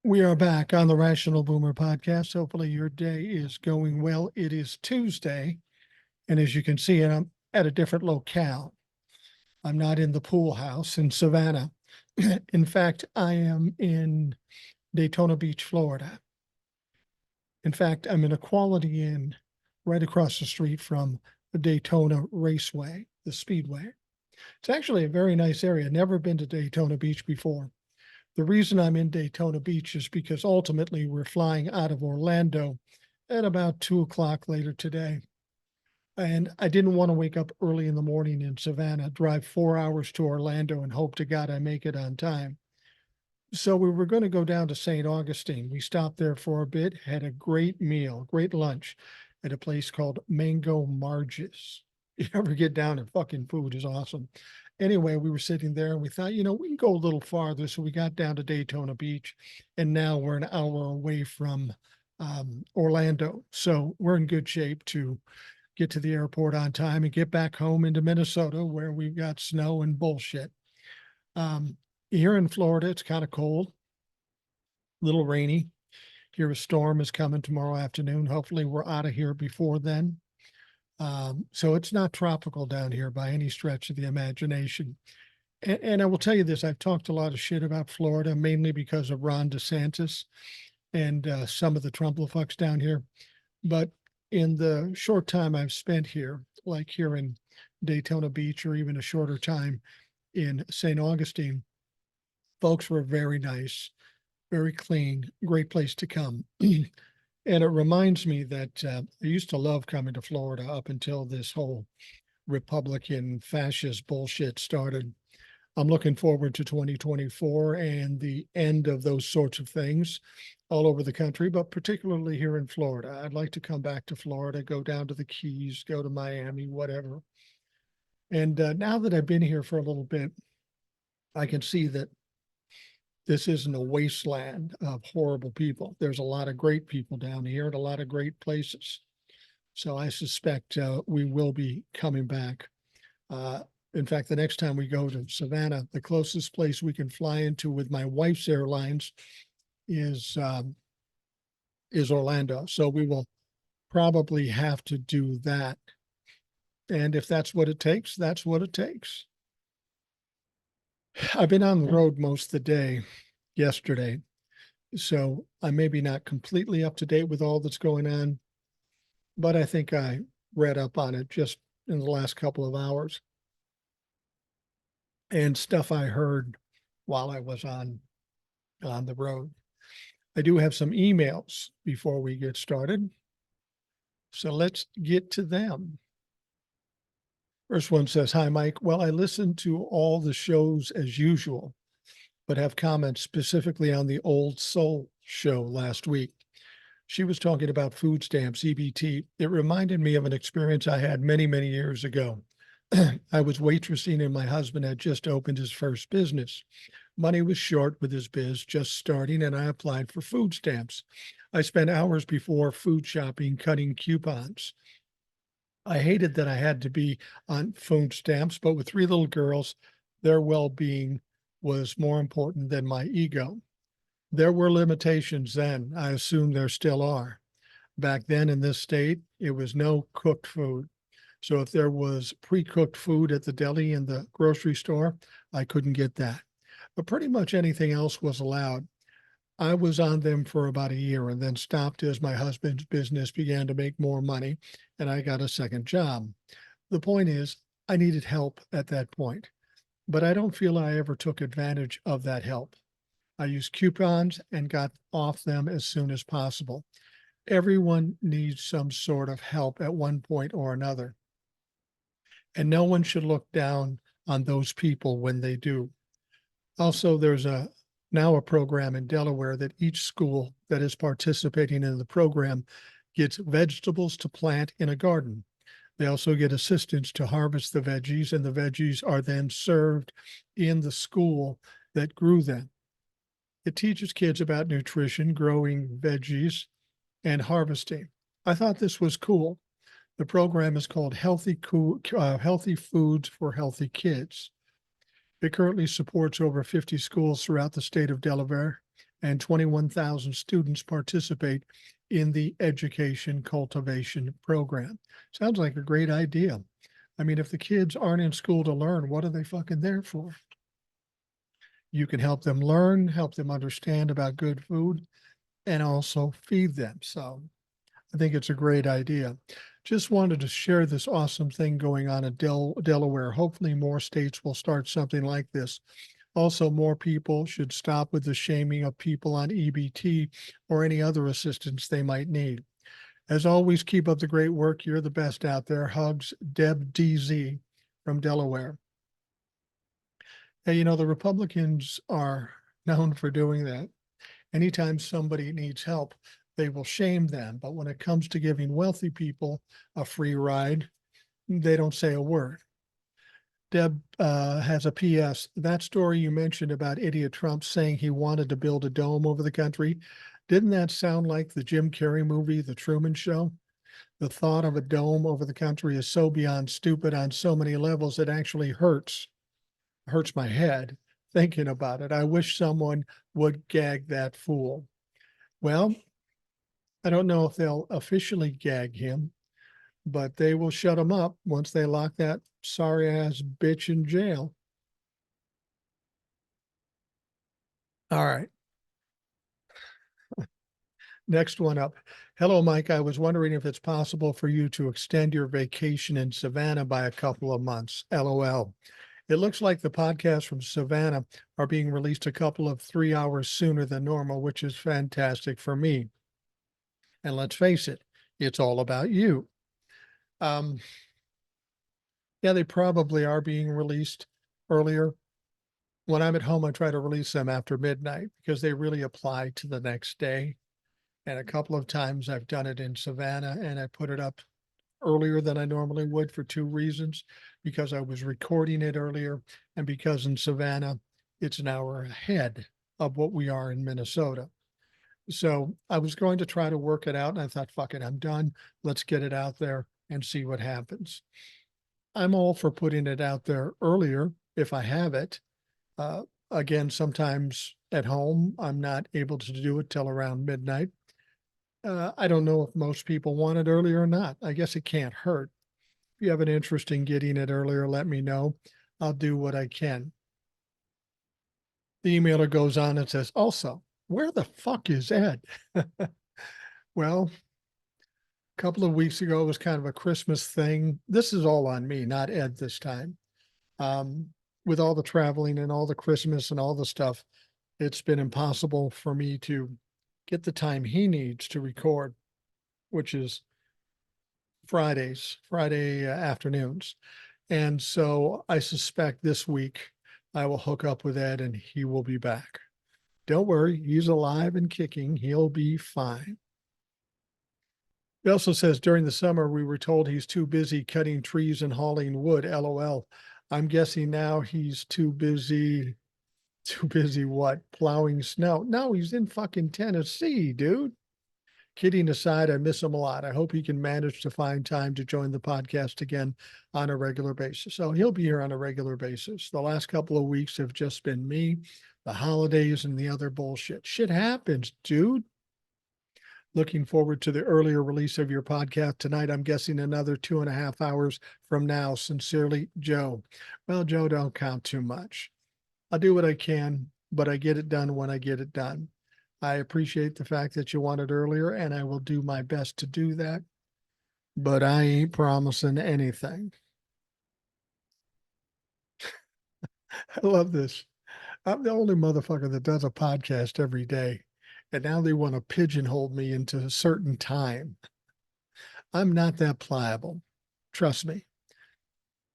We are back on the Rational Boomer podcast. Hopefully, your day is going well. It is Tuesday, and as you can see, I'm at a different locale. I'm not in the pool house in Savannah. In fact, I am in Daytona Beach, Florida. In fact, I'm in a Quality Inn right across the street from the Daytona Raceway, the Speedway. It's actually a very nice area. Never been to Daytona Beach before. The reason I'm in Daytona Beach is because ultimately we're flying out of Orlando at about 2 o'clock later today. And I didn't want to wake up early in the morning in Savannah, drive 4 hours to Orlando, and hope to God I make it on time. So we were going to go down to St. Augustine. We stopped there for a bit, had a great meal, great lunch at a place called Mango Marges. You ever get down and fucking food is awesome. Anyway, we were sitting there and we thought, we can go a little farther. So we got down to Daytona Beach, and now we're an hour away from Orlando. So we're in good shape to get to the airport on time and get back home into Minnesota, where we've got snow and bullshit. Here in Florida, it's kind of cold, a little rainy. Here a storm is coming tomorrow afternoon. Hopefully we're out of here before then. So it's not tropical down here by any stretch of the imagination. And I will tell you this, I've talked a lot of shit about Florida, mainly because of Ron DeSantis and some of the Trumplefucks down here. But in the short time I've spent here, like here in Daytona Beach, or even a shorter time in St. Augustine, folks were very nice, very clean, great place to come. And it reminds me that I used to love coming to Florida up until this whole Republican fascist bullshit started. I'm looking forward to 2024 and the end of those sorts of things all over the country, but particularly here in Florida. I'd like to come back to Florida, go down to the Keys, go to Miami, whatever. And now that I've been here for a little bit, I can see that this isn't a wasteland of horrible people. There's a lot of great people down here and a lot of great places. So I suspect we will be coming back. In fact, the next time we go to Savannah, the closest place we can fly into with my wife's airlines is Orlando. So we will probably have to do that. And if that's what it takes, that's what it takes. I've been on the road most of the day yesterday, so I'm maybe not completely up to date with all that's going on, but I think I read up on it just in the last couple of hours. And stuff I heard while I was on the road. I do have some emails before we get started, so let's get to them. First one says, "Hi, Mike. Well, I listened to all the shows as usual, but have comments specifically on the Old Soul show last week. She was talking about food stamps, EBT. It reminded me of an experience I had many, many years ago. I was waitressing and my husband had just opened his first business. Money was short with his biz just starting, and I applied for food stamps. I spent hours before food shopping cutting coupons. I hated that I had to be on food stamps, but with three little girls, their well-being was more important than my ego. There were limitations then. I assume there still are. Back then in this state, it was no cooked food. So if there was pre-cooked food at the deli in the grocery store, I couldn't get that. But pretty much anything else was allowed. I was on them for about a year and then stopped as my husband's business began to make more money and I got a second job. The point is, I needed help at that point, but I don't feel I ever took advantage of that help. I used coupons and got off them as soon as possible. Everyone needs some sort of help at one point or another, and no one should look down on those people when they do. Also, there's now a program in Delaware that each school that is participating in the program gets vegetables to plant in a garden. They also get assistance to harvest the veggies, and the veggies are then served in the school that grew them. It teaches kids about nutrition, growing veggies, and harvesting. I thought this was cool. The program is called Healthy Foods for Healthy Kids. It currently supports over 50 schools throughout the state of Delaware and 21,000 students participate in the education cultivation program. Sounds like a great idea. I mean, if the kids aren't in school to learn, what are they fucking there for? You can help them learn, help them understand about good food, and also feed them. So I think it's a great idea. Just wanted to share this awesome thing going on in Delaware. Hopefully, more states will start something like this. Also, more people should stop with the shaming of people on EBT or any other assistance they might need. As always, keep up the great work. You're the best out there. Hugs, Deb DZ from Delaware. Hey, you know, the Republicans are known for doing that. Anytime somebody needs help, they will shame them. But when it comes to giving wealthy people a free ride, they don't say a word. Deb has a PS. That story you mentioned about idiot Trump saying he wanted to build a dome over the country, didn't that sound like the Jim Carrey movie, The Truman Show? The thought of a dome over the country is so beyond stupid on so many levels, it actually hurts my head thinking about it. I wish someone would gag that fool. Well, I don't know if they'll officially gag him, but they will shut him up once they lock that sorry ass bitch in jail. All right. Next one up. Hello, Mike. I was wondering if it's possible for you to extend your vacation in Savannah by a couple of months. LOL. It looks like the podcasts from Savannah are being released a couple of 3 hours sooner than normal, which is fantastic for me. And let's face it, it's all about you. Yeah, they probably are being released earlier. When I'm at home, I try to release them after midnight because they really apply to the next day. And a couple of times I've done it in Savannah and I put it up earlier than I normally would for two reasons, because I was recording it earlier and because in Savannah, it's an hour ahead of what we are in Minnesota. So I was going to try to work it out and I thought, fuck it, I'm done. Let's get it out there and see what happens. I'm all for putting it out there earlier if I have it. Again, sometimes at home, I'm not able to do it till around midnight. I don't know if most people want it earlier or not. I guess it can't hurt. If you have an interest in getting it earlier, let me know. I'll do what I can. The emailer goes on and says, also, where the fuck is Ed? Well, a couple of weeks ago, it was kind of a Christmas thing. This is all on me, not Ed this time. With all the traveling and all the Christmas and all the stuff, it's been impossible for me to get the time he needs to record, which is Friday afternoons. And so I suspect this week I will hook up with Ed and he will be back. Don't worry, he's alive and kicking. He'll be fine. He also says during the summer, we were told he's too busy cutting trees and hauling wood. LOL. I'm guessing now he's too busy what? Plowing snow. No, he's in fucking Tennessee, dude. Kidding aside, I miss him a lot. I hope he can manage to find time to join the podcast again on a regular basis. So he'll be here on a regular basis. The last couple of weeks have just been me, the holidays, and the other bullshit. Shit happens, dude. Looking forward to the earlier release of your podcast tonight. I'm guessing another 2.5 hours from now. Sincerely, Joe. Well, Joe, don't count too much. I'll do what I can, but I get it done when I get it done. I appreciate the fact that you want it earlier, and I will do my best to do that, but I ain't promising anything. I love this. I'm the only motherfucker that does a podcast every day, and now they want to pigeonhole me into a certain time. I'm not that pliable. Trust me.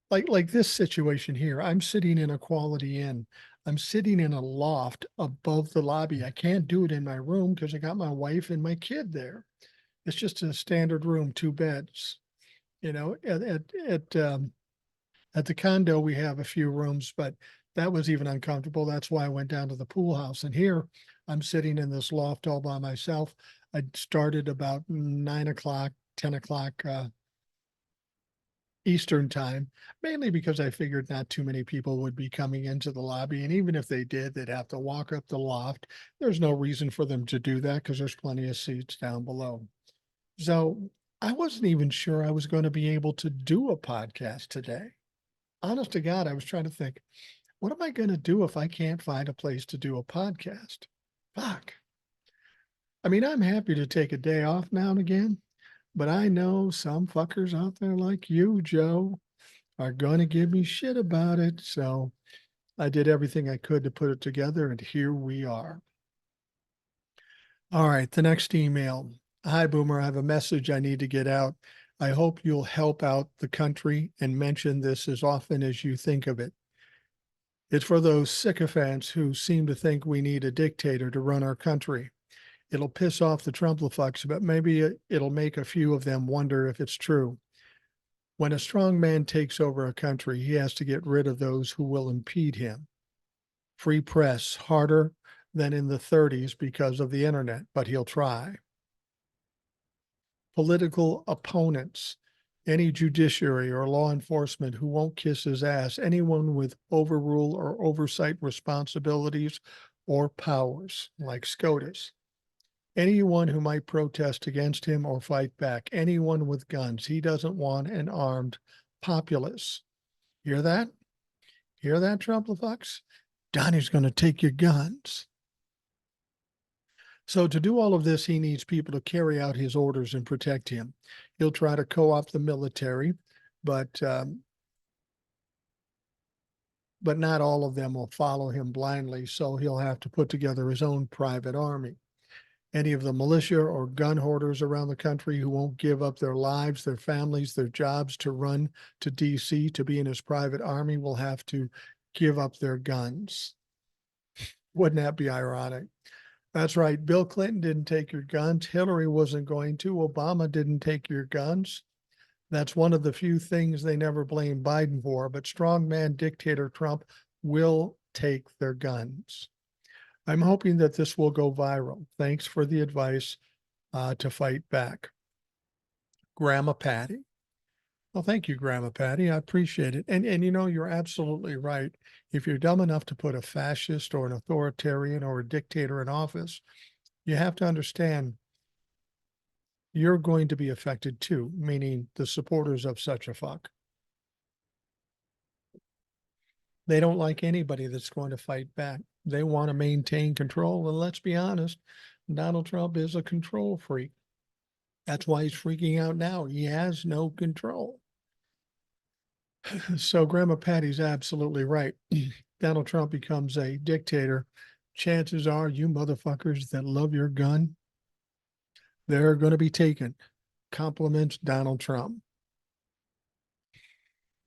Like this situation here, I'm sitting in a Quality Inn. I'm sitting in a loft above the lobby. I can't do it in my room because I got my wife and my kid there. It's just a standard room, 2 beds. You know, at the condo we have a few rooms, but that was even uncomfortable. That's why I went down to the pool house. And here I'm sitting in this loft all by myself. I started about 9 o'clock, 10 o'clock Eastern time, mainly because I figured not too many people would be coming into the lobby. And even if they did, they'd have to walk up the loft. There's no reason for them to do that because there's plenty of seats down below. So I wasn't even sure I was going to be able to do a podcast today. Honest to God, I was trying to think, what am I going to do if I can't find a place to do a podcast? Fuck. I mean, I'm happy to take a day off now and again, but I know some fuckers out there like you, Joe, are going to give me shit about it. So I did everything I could to put it together, and here we are. All right, the next email. Hi, Boomer. I have a message I need to get out. I hope you'll help out the country and mention this as often as you think of it. It's for those sycophants who seem to think we need a dictator to run our country. It'll piss off the Trumplafucks, but maybe it'll make a few of them wonder if it's true. When a strong man takes over a country, he has to get rid of those who will impede him. Free press, harder than in the 30s because of the internet, but he'll try. Political opponents, any judiciary or law enforcement who won't kiss his ass, anyone with overrule or oversight responsibilities or powers, like SCOTUS. Anyone who might protest against him or fight back, anyone with guns. He doesn't want an armed populace. Hear that? Hear that, Trumplafucks? Donny's going to take your guns. So to do all of this, he needs people to carry out his orders and protect him. He'll try to co-opt the military, but not all of them will follow him blindly. So he'll have to put together his own private army. Any of the militia or gun hoarders around the country who won't give up their lives, their families, their jobs to run to DC to be in his private army will have to give up their guns. Wouldn't that be ironic? That's right. Bill Clinton didn't take your guns. Hillary wasn't going to. Obama didn't take your guns. That's one of the few things they never blame Biden for, but strongman dictator Trump will take their guns. I'm hoping that this will go viral. Thanks for the advice to fight back. Grandma Patty. Well, thank you, Grandma Patty. I appreciate it. And you know, you're absolutely right. If you're dumb enough to put a fascist or an authoritarian or a dictator in office, you have to understand you're going to be affected too, meaning the supporters of such a fuck. They don't like anybody that's going to fight back. They want to maintain control. And let's be honest, Donald Trump is a control freak. That's why he's freaking out now. He has no control. So Grandma Patty's absolutely right. Donald Trump becomes a dictator. Chances are you motherfuckers that love your gun, they're going to be taken. Compliments Donald Trump.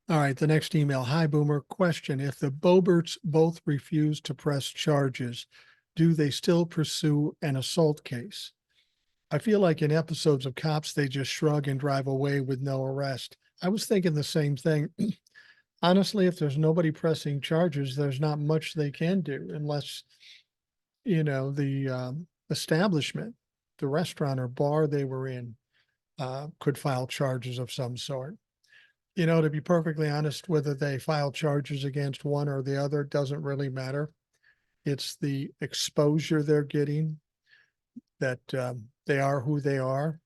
All right, the next email. Hi, Boomer. Question. If the Boberts both refuse to press charges, do they still pursue an assault case? I feel like in episodes of Cops, they just shrug and drive away with no arrest. I was thinking the same thing. Honestly, if there's nobody pressing charges, there's not much they can do unless, you know, the establishment, the restaurant or bar they were in, could file charges of some sort. You know, to be perfectly honest, whether they file charges against one or the other doesn't really matter. It's the exposure they're getting, that they are who they are.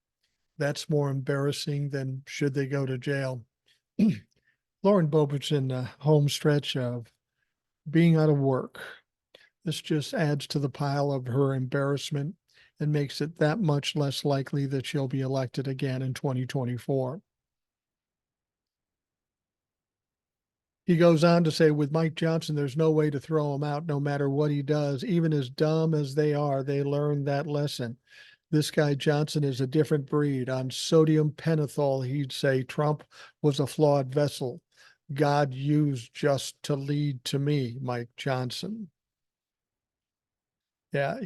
That's more embarrassing than should they go to jail. Lauren Boebert's in the home stretch of being out of work. This just adds to the pile of her embarrassment and makes it that much less likely that she'll be elected again in 2024. He goes on to say, with Mike Johnson, there's no way to throw him out no matter what he does. Even as dumb as they are, they learned that lesson. This guy Johnson is a different breed. On sodium pentothal, he'd say Trump was a flawed vessel. God used just to lead to me, Mike Johnson. Yeah,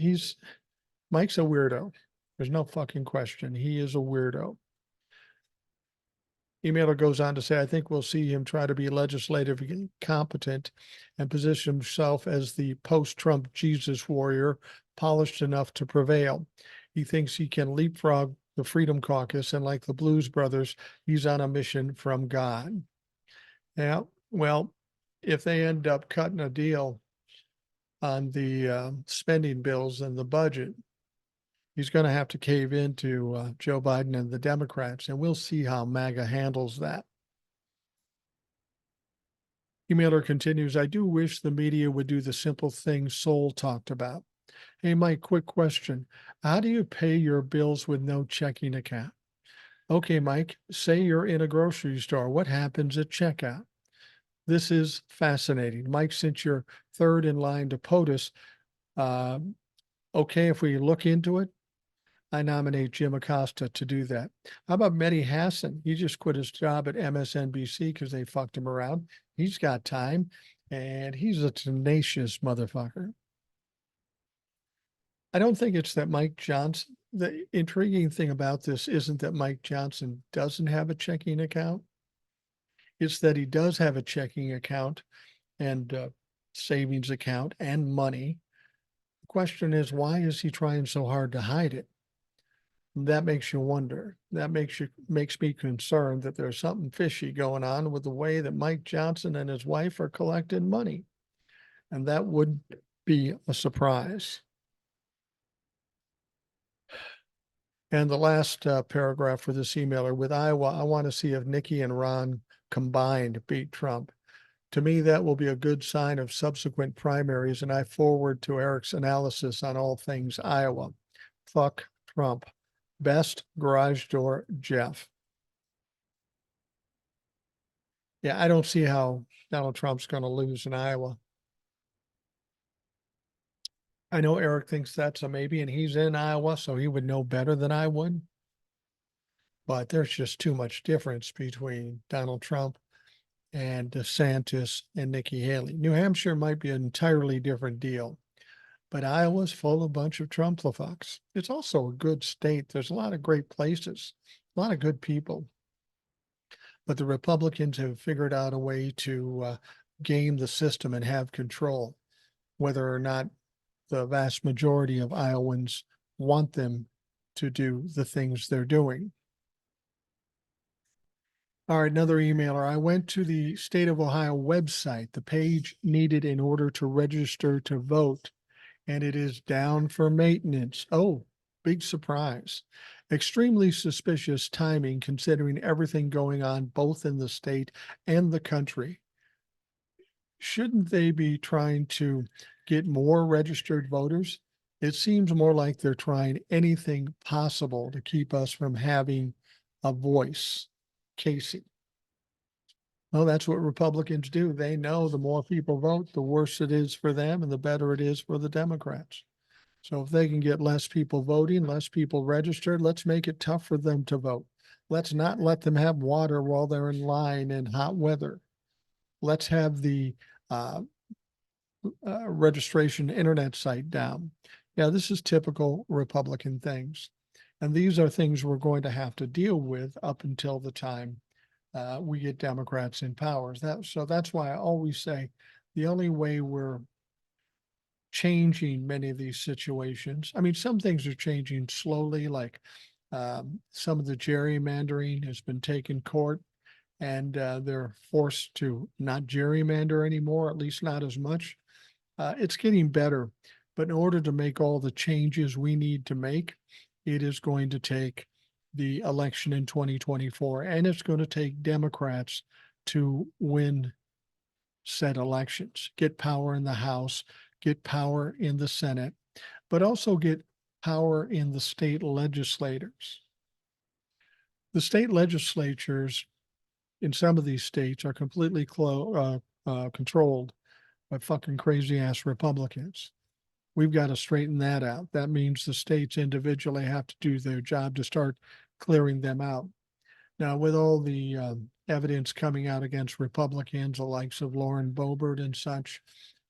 Mike's a weirdo. There's no fucking question. He is a weirdo. Emailer goes on to say, I think we'll see him try to be legislatively competent and position himself as the post-Trump Jesus warrior, polished enough to prevail. He thinks he can leapfrog the Freedom Caucus, and like the Blues Brothers, he's on a mission from God. Yeah, well, if they end up cutting a deal on the spending bills and the budget, he's going to have to cave into Joe Biden and the Democrats, and we'll see how MAGA handles that. Emailer continues, I do wish the media would do the simple things Sol talked about. Hey, Mike, quick question. How do you pay your bills with no checking account? Okay, Mike, say you're in a grocery store. What happens at checkout? This is fascinating. Mike, since you're third in line to POTUS, okay, if we look into it, I nominate Jim Acosta to do that. How about Mehdi Hassan? He just quit his job at MSNBC because they fucked him around. He's got time, and he's a tenacious motherfucker. I don't think it's that Mike Johnson. The intriguing thing about this isn't that Mike Johnson doesn't have a checking account. It's that he does have a checking account and savings account and money. The question is, why is he trying so hard to hide it? That makes you wonder. That makes me concerned that there's something fishy going on with the way that Mike Johnson and his wife are collecting money. And that would be a surprise. And the last paragraph for this emailer, with Iowa, I want to see if Nikki and Ron combined beat Trump. To me, that will be a good sign of subsequent primaries, and I forward to Eric's analysis on all things Iowa. Fuck Trump. Best garage door, Jeff. Yeah, I don't see how Donald Trump's going to lose in Iowa. I know Eric thinks that's a maybe, and he's in Iowa, so he would know better than I would. But there's just too much difference between Donald Trump and DeSantis and Nikki Haley. New Hampshire might be an entirely different deal, but Iowa's full of a bunch of Trump-la-fucks. It's also a good state. There's a lot of great places, a lot of good people. But the Republicans have figured out a way to game the system and have control, whether or not the vast majority of Iowans want them to do the things they're doing. All right, another emailer. I went to the State of Ohio website, the page needed in order to register to vote, and it is down for maintenance. Oh, big surprise. Extremely suspicious timing considering everything going on both in the state and the country. Shouldn't they be trying to get more registered voters? It seems more like they're trying anything possible to keep us from having a voice. Casey. Well, that's what Republicans do. They know the more people vote, the worse it is for them and the better it is for the Democrats. So if they can get less people voting, less people registered, let's make it tough for them to vote. Let's not let them have water while they're in line in hot weather. Let's have the registration internet site down. Yeah, this is typical Republican things. And these are things we're going to have to deal with up until the time we get Democrats in power. So that's why I always say the only way we're changing many of these situations, I mean, some things are changing slowly, like some of the gerrymandering has been taken court and they're forced to not gerrymander anymore, at least not as much. It's getting better, but in order to make all the changes we need to make, it is going to take the election in 2024, and it's going to take Democrats to win said elections, get power in the House, get power in the Senate, but also get power in the state legislators. The state legislatures in some of these states are completely controlled by fucking crazy ass Republicans. We've got to straighten that out. That means the states individually have to do their job to start clearing them out. Now, with all the evidence coming out against Republicans, the likes of Lauren Boebert and such,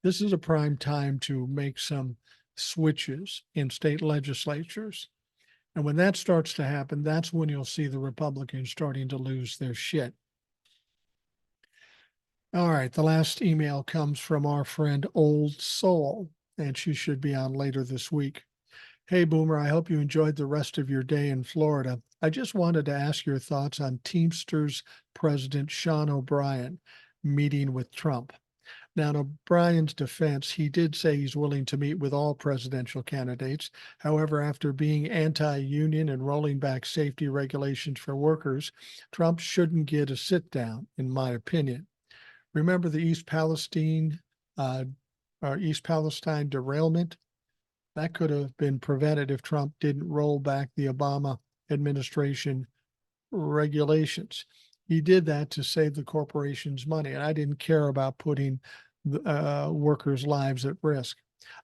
this is a prime time to make some switches in state legislatures. And when that starts to happen, that's when you'll see the Republicans starting to lose their shit. All right, the last email comes from our friend Old Soul, and she should be on later this week. Hey, Boomer, I hope you enjoyed the rest of your day in Florida. I just wanted to ask your thoughts on Teamsters President Sean O'Brien meeting with Trump. Now, in O'Brien's defense, he did say he's willing to meet with all presidential candidates. However, after being anti-union and rolling back safety regulations for workers, Trump shouldn't get a sit down, in my opinion. Remember the uh, East Palestine derailment? That could have been prevented if Trump didn't roll back the Obama administration regulations. He did that to save the corporations money. And I didn't care about putting workers' lives at risk.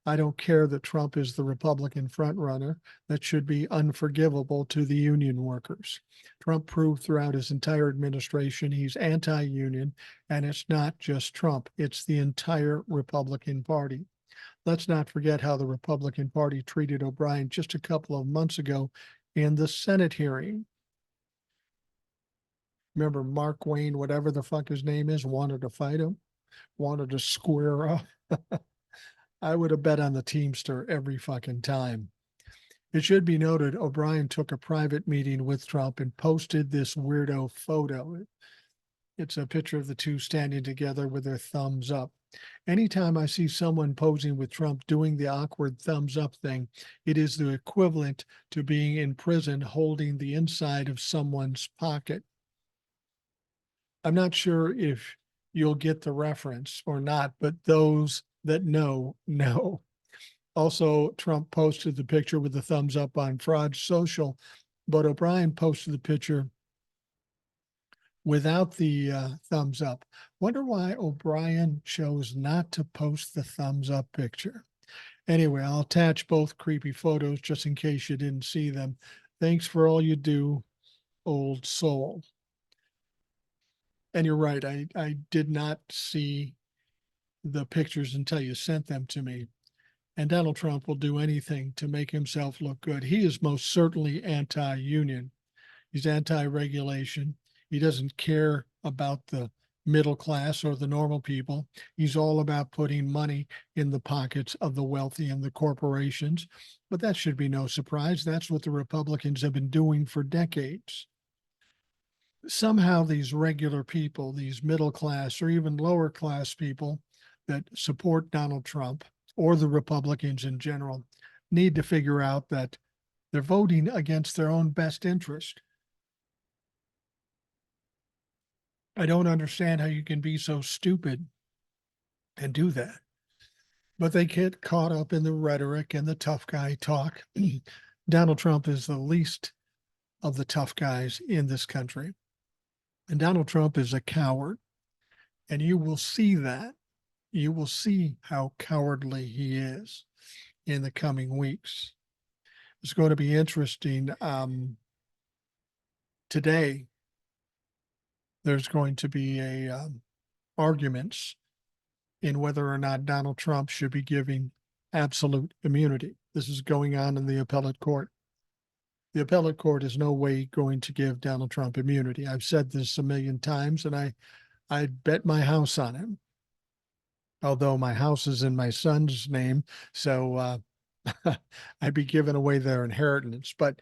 I don't care that Trump is the Republican frontrunner. That should be unforgivable to the union workers. Trump proved throughout his entire administration he's anti-union, and it's not just Trump, it's the entire Republican Party. Let's not forget how the Republican Party treated O'Brien just a couple of months ago in the Senate hearing. Remember Mark Wayne, whatever the fuck his name is, wanted to fight him, wanted to square up. I would have bet on the Teamster every fucking time. It should be noted, O'Brien took a private meeting with Trump and posted this weirdo photo. It's a picture of the two standing together with their thumbs up. Anytime I see someone posing with Trump doing the awkward thumbs up thing, it is the equivalent to being in prison holding the inside of someone's pocket. I'm not sure if you'll get the reference or not, but those that know. Also, Trump posted the picture with the thumbs up on Fraud Social, but O'Brien posted the picture without the thumbs up. Wonder why O'Brien chose not to post the thumbs up picture. Anyway, I'll attach both creepy photos just in case you didn't see them. Thanks for all you do, old soul. And you're right, I did not see the pictures until you sent them to me. And Donald Trump will do anything to make himself look good. He is most certainly anti-union. He's anti-regulation. He doesn't care about the middle class or the normal people. He's all about putting money in the pockets of the wealthy and the corporations. But that should be no surprise. That's what the Republicans have been doing for decades. Somehow these regular people, these middle class or even lower class people that support Donald Trump or the Republicans in general need to figure out that they're voting against their own best interest. I don't understand how you can be so stupid and do that. But they get caught up in the rhetoric and the tough guy talk. Donald Trump is the least of the tough guys in this country. And Donald Trump is a coward. And you will see that. You will see how cowardly he is in the coming weeks. It's going to be interesting. Today, there's going to be arguments in whether or not Donald Trump should be giving absolute immunity. This is going on in the appellate court. The appellate court is no way going to give Donald Trump immunity. I've said this a million times, and I'd bet my house on it. Although my house is in my son's name, so I'd be giving away their inheritance. But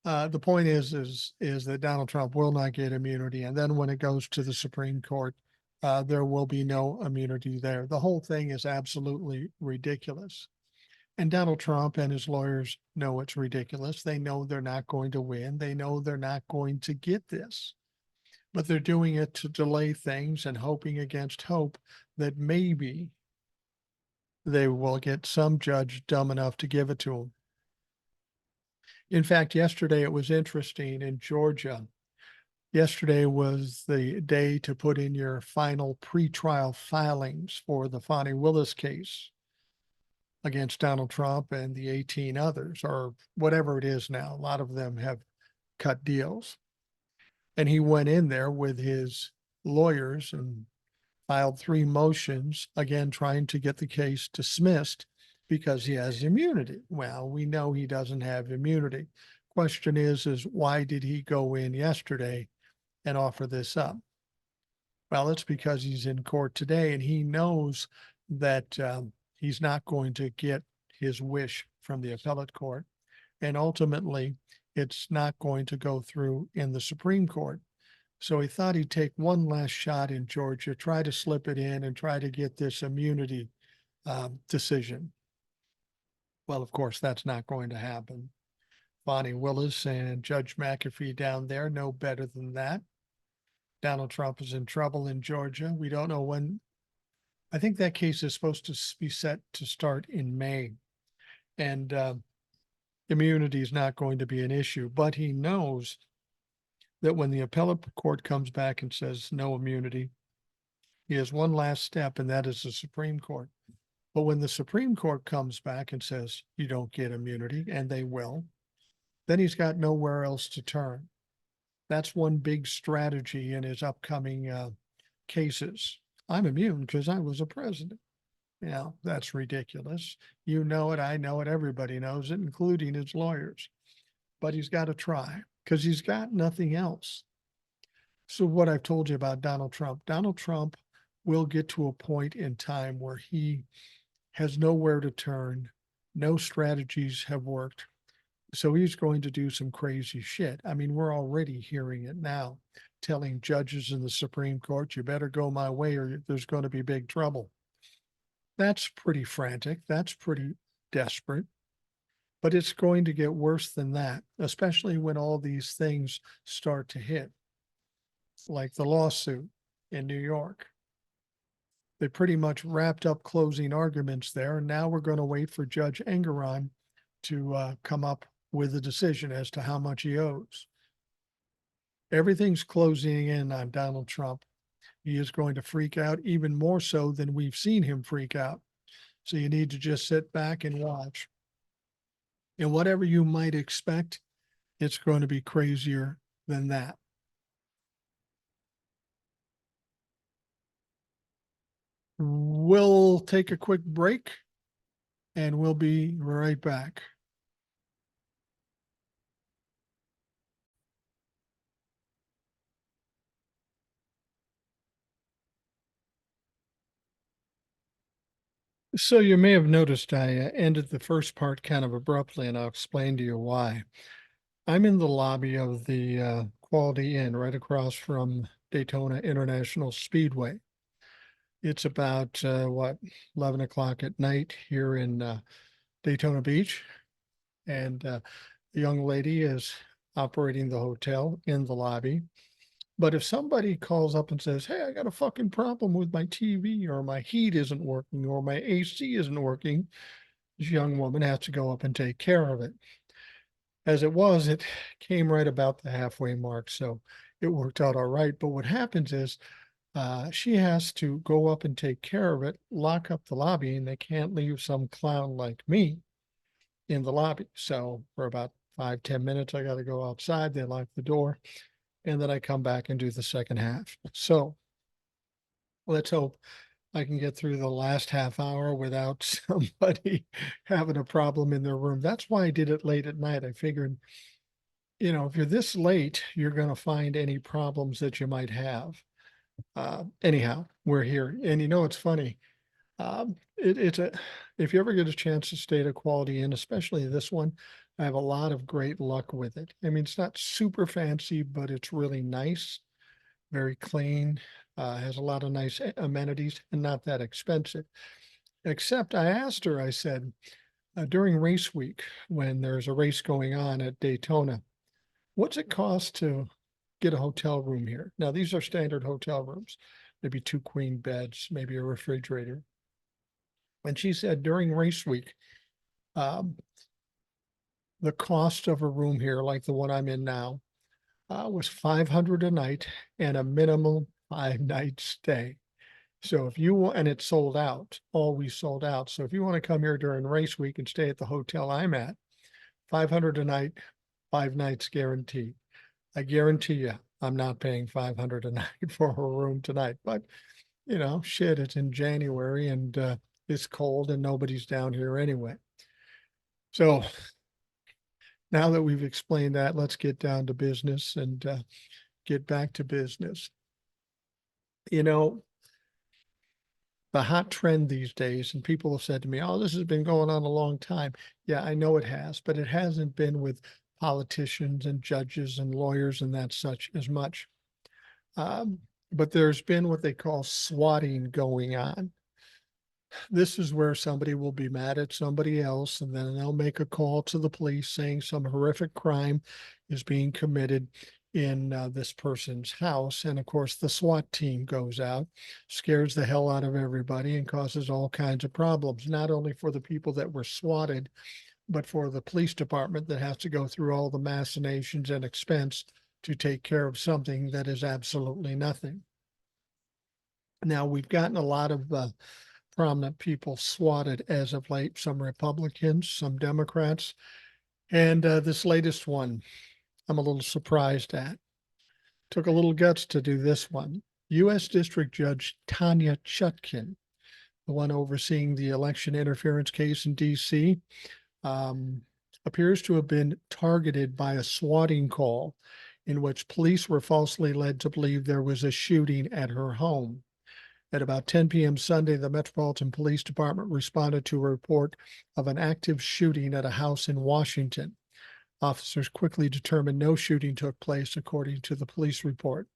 the point is that Donald Trump will not get immunity, and then when it goes to the Supreme Court, there will be no immunity there. The whole thing is absolutely ridiculous. And Donald Trump and his lawyers know it's ridiculous. They know they're not going to win. They know they're not going to get this. But they're doing it to delay things and hoping against hope that maybe they will get some judge dumb enough to give it to them. In fact, yesterday it was interesting in Georgia. Yesterday was the day to put in your final pretrial filings for the Fani Willis case against Donald Trump and the 18 others, or whatever it is now. A lot of them have cut deals. And he went in there with his lawyers and filed 3 motions, again, trying to get the case dismissed because he has immunity. Well, we know he doesn't have immunity. Question is why did he go in yesterday and offer this up? Well, it's because he's in court today and he knows that he's not going to get his wish from the appellate court. And ultimately, it's not going to go through in the Supreme Court. So he thought he'd take one last shot in Georgia, try to slip it in and try to get this immunity decision. Well, of course, that's not going to happen. Bonnie Willis and Judge McAfee down there know better than that. Donald Trump is in trouble in Georgia. We don't know when. I think that case is supposed to be set to start in May. And immunity is not going to be an issue, but he knows that when the appellate court comes back and says no immunity, he has one last step, and that is the Supreme Court. But when the Supreme Court comes back and says you don't get immunity, and they will, then he's got nowhere else to turn. That's one big strategy in his upcoming cases. I'm immune because I was a president. Yeah, that's ridiculous. You know it, I know it, everybody knows it, including his lawyers. But he's got to try because he's got nothing else. So what I've told you about Donald Trump will get to a point in time where he has nowhere to turn. No strategies have worked. So he's going to do some crazy shit. I mean, we're already hearing it now, telling judges in the Supreme Court, you better go my way or there's going to be big trouble. That's pretty frantic. That's pretty desperate. But it's going to get worse than that, especially when all these things start to hit, like the lawsuit in New York. They pretty much wrapped up closing arguments there. And now we're going to wait for Judge Engoron to come up with a decision as to how much he owes. Everything's closing in on Donald Trump. He is going to freak out even more so than we've seen him freak out. So you need to just sit back and watch. And whatever you might expect, it's going to be crazier than that. We'll take a quick break and we'll be right back. So you may have noticed I ended the first part kind of abruptly, and I'll explain to you why. I'm in the lobby of the Quality Inn right across from Daytona International Speedway. It's about 11 o'clock at night here in Daytona Beach, and the young lady is operating the hotel in the lobby. But if somebody calls up and says, hey, I got a fucking problem with my TV, or my heat isn't working, or my AC isn't working, this young woman has to go up and take care of it. As it was, it came right about the halfway mark, so it worked out all right. But what happens is she has to go up and take care of it, lock up the lobby, and they can't leave some clown like me in the lobby. So for about 5-10 minutes, I got to go outside. They lock the door. And then I come back and do the second half. So let's hope I can get through the last half hour without somebody having a problem in their room. That's why I did it late at night. I figured, if you're this late, you're going to find any problems that you might have. Anyhow, we're here. And it's funny. If you ever get a chance to stay at a Quality Inn, especially this one, I have a lot of great luck with it. I mean, it's not super fancy, but it's really nice, very clean, has a lot of nice amenities and not that expensive. Except I asked her, I said, during race week, when there's a race going on at Daytona, what's it cost to get a hotel room here? Now, these are standard hotel rooms, maybe 2 queen beds, maybe a refrigerator. And she said during race week, the cost of a room here, like the one I'm in now, was $500 a night and a minimum 5-night stay. So if you want, and it's sold out, always sold out. So if you want to come here during race week and stay at the hotel I'm at, $500 a night, 5 nights guaranteed. I guarantee you, I'm not paying $500 a night for a room tonight. But shit, it's in January and it's cold and nobody's down here anyway. So now that we've explained that, let's get down to business and get back to business. the hot trend these days, and people have said to me, "Oh, this has been going on a long time." Yeah, I know it has, but it hasn't been with politicians and judges and lawyers and that such as much. Um, but there's been what they call swatting going on. This is where somebody will be mad at somebody else, and then they'll make a call to the police saying some horrific crime is being committed in this person's house. And of course, the SWAT team goes out, scares the hell out of everybody, and causes all kinds of problems, not only for the people that were swatted, but for the police department that has to go through all the machinations and expense to take care of something that is absolutely nothing. Now, we've gotten a lot of prominent people swatted as of late, some Republicans, some Democrats. And this latest one, I'm a little surprised at. Took a little guts to do this one. U.S. District Judge Tanya Chutkin, the one overseeing the election interference case in D.C., appears to have been targeted by a swatting call in which police were falsely led to believe there was a shooting at her home. At about 10 p.m. Sunday, the Metropolitan Police Department responded to a report of an active shooting at a house in Washington. Officers quickly determined no shooting took place, according to the police report.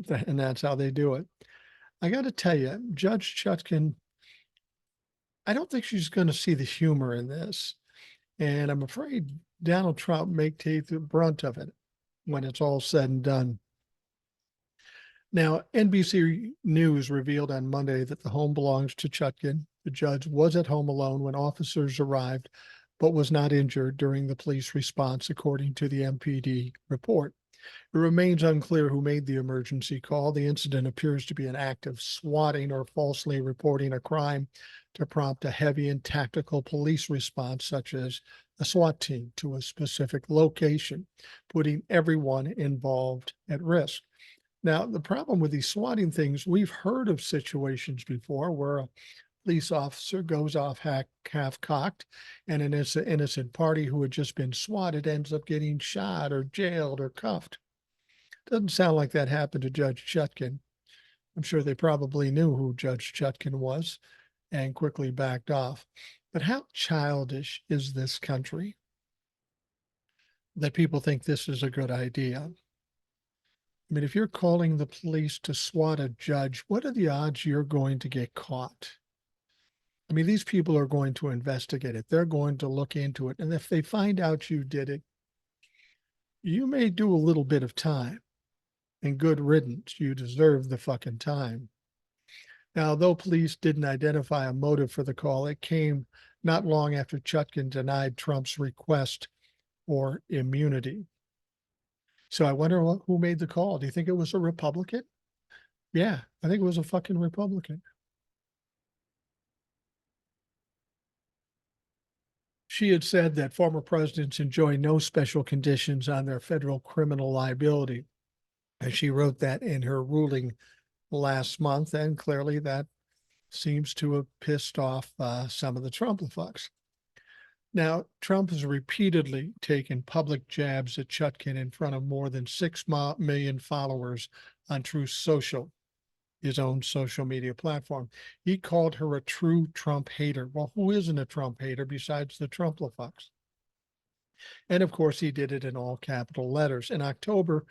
And that's how they do it. I got to tell you, Judge Chutkin, I don't think she's going to see the humor in this. And I'm afraid Donald Trump may take the brunt of it when it's all said and done. Now, NBC News revealed on Monday that the home belongs to Chutkin. The judge was at home alone when officers arrived, but was not injured during the police response, according to the MPD report. It remains unclear who made the emergency call. The incident appears to be an act of swatting or falsely reporting a crime to prompt a heavy and tactical police response, such as a SWAT team, to a specific location, putting everyone involved at risk. Now, the problem with these swatting things, we've heard of situations before where a police officer goes off half-cocked and an innocent party who had just been swatted ends up getting shot or jailed or cuffed. Doesn't sound like that happened to Judge Chutkin. I'm sure they probably knew who Judge Chutkin was and quickly backed off. But how childish is this country that people think this is a good idea? I mean, if you're calling the police to swat a judge, what are the odds you're going to get caught? I mean, these people are going to investigate it. They're going to look into it. And if they find out you did it, you may do a little bit of time. And good riddance. You deserve the fucking time. Now, though police didn't identify a motive for the call, it came not long after Chutkin denied Trump's request for immunity. So I wonder who made the call. Do you think it was a Republican? Yeah, I think it was a fucking Republican. She had said that former presidents enjoy no special conditions on their federal criminal liability. And she wrote that in her ruling last month. And clearly that seems to have pissed off some of the Trump-fucks. Now, Trump has repeatedly taken public jabs at Chutkin in front of more than 6 million followers on Truth Social, his own social media platform. He called her a true Trump hater. Well, who isn't a Trump hater besides the Trump-fucks? And of course, he did it in all capital letters. In October,